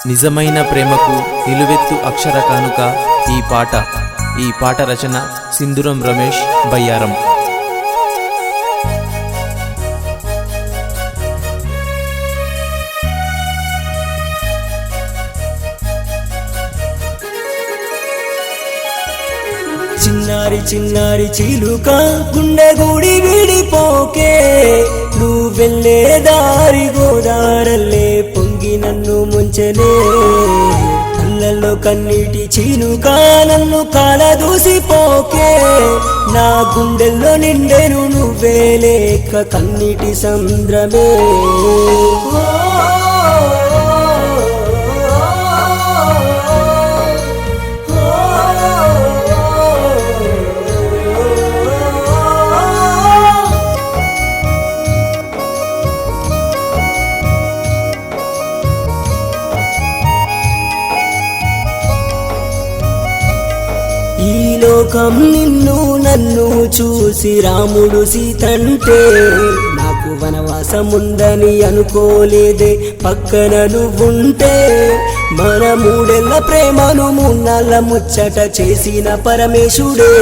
నిజమైన ప్రేమకు నిలువెత్తు అక్షర కానుక ఈ పాట రచన సింధూరం రమేష్ బయ్యారం. చిన్నారి చిన్నారి చిలుక గుండె గుడి విడిపోకే, నువ్వెళ్ళే దారి గోదారల్లే పొంగి నన్ను ముంచలే. కళ్ళల్లో కన్నీటి చిలుక నన్ను కాలదూసిపోకే, నా గుండెల్లో నిండెను నువ్వే లేక కన్నీటి సంద్రమే. ఈ లోకం నిన్ను నన్ను చూసి రాముడు సీతంటే, నాకు వనవాసముందని అనుకోలేదే పక్కన నువ్వుంటే. మన మూడేళ్ల ప్రేమను మూన్నాళ్ళ ముచ్చట చేసిన పరమేశుడే,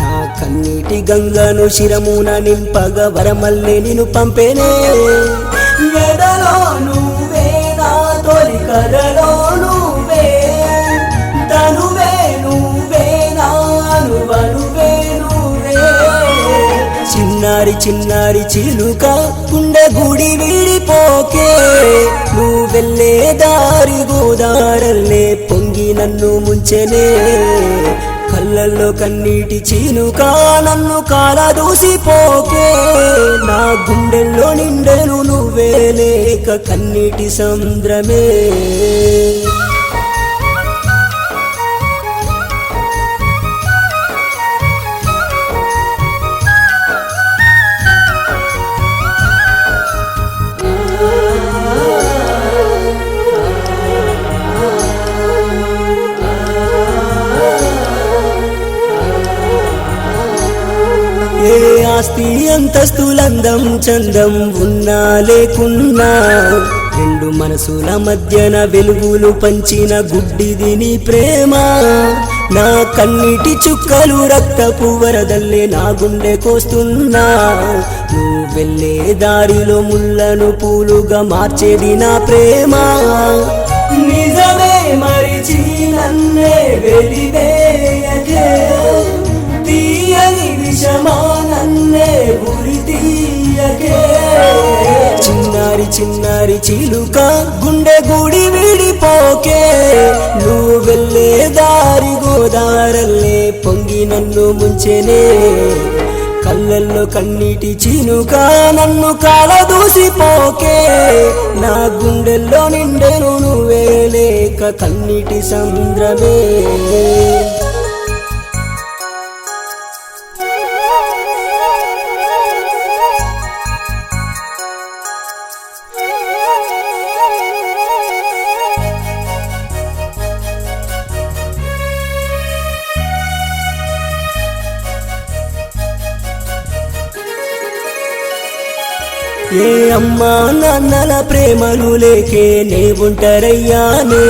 నా కన్నీటి గంగను శిరమున నింపగ వరమల్లే నిన్ను పంపేనే. ఎదలో నువ్వే నా తొలి కలలో నువ్వే, తనువే నువ్వే నానువనువే నువ్వే. చిన్నారి చిన్నారి చిలుక గుండె గుడి విడిపోకే, నువ్వెళ్ళే దారి గోదారల్లే పొంగి నన్ను ముంచెనే. కళ్ళల్లో కన్నీటి చిలుక నన్ను కాలదూసిపోకే, నా గుండెల్లో నిండెను నువ్వే లేక కన్నీటి సంద్రమే. ఏ ఆస్తి అంతస్తులందం చందం ఉన్నా లేకున్నా, రెండు మనసుల మధ్యన వెలుగులు పంచిన గుడ్డిది నీ ప్రేమ. నా కన్నీటి చుక్కలు రక్తపు వరదల్లే నా గుండె కోస్తున్నా, నువ్వెళ్ళే దారిలో ముళ్ళను పూలుగా మార్చేది నా ప్రేమ. నిజమే మరిచి నన్నే వెలివేయకే, తీయని విషమా నన్నే ఉరి తీయకే. చిన్నారి చిన్నారి చిలుక గుండె గుడి విడిపోకే, నువ్వెళ్ళే దారి గోదారల్లే పొంగి నన్ను ముంచెనే. కళ్ళల్లో కన్నీటి చినుక నన్ను కాలదూసిపోకే, నా గుండెల్లో నిండెను నువ్వే లేక కన్నీటి సంద్రమే. ఏ అమ్మా నాన్నల ప్రేమలు లేకే నే ఒంటరయ్యానే,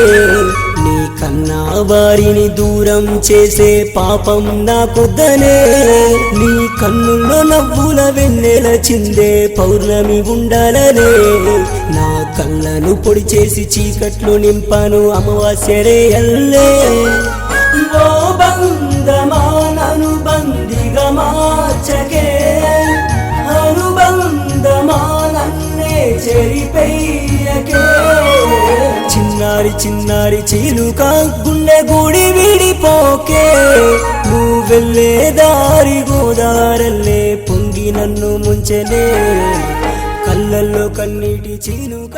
నీ కన్నా వారిని దూరం చేసే పాపం నాకొద్దనే. నీ కన్నుల్లో నవ్వుల వెన్నెల చిందే పౌర్ణమి ఉండాలనే, నా కళ్ళను పొడి చేసి చీకట్లు నింపాను అమావాస్యరే అల్లే. ఓ బంధమా నను బందిగా మార్చకే, అనుబంధమా నన్నే చెరిపెయ్యకే. చిన్నారి చిన్నారి చిలుక గుండె గుడి విడిపోకే, నువ్వెళ్ళే దారి గోదారల్లే పొంగి నన్ను ముంచెనే. కళ్ళల్లో కన్నీటి చిలుక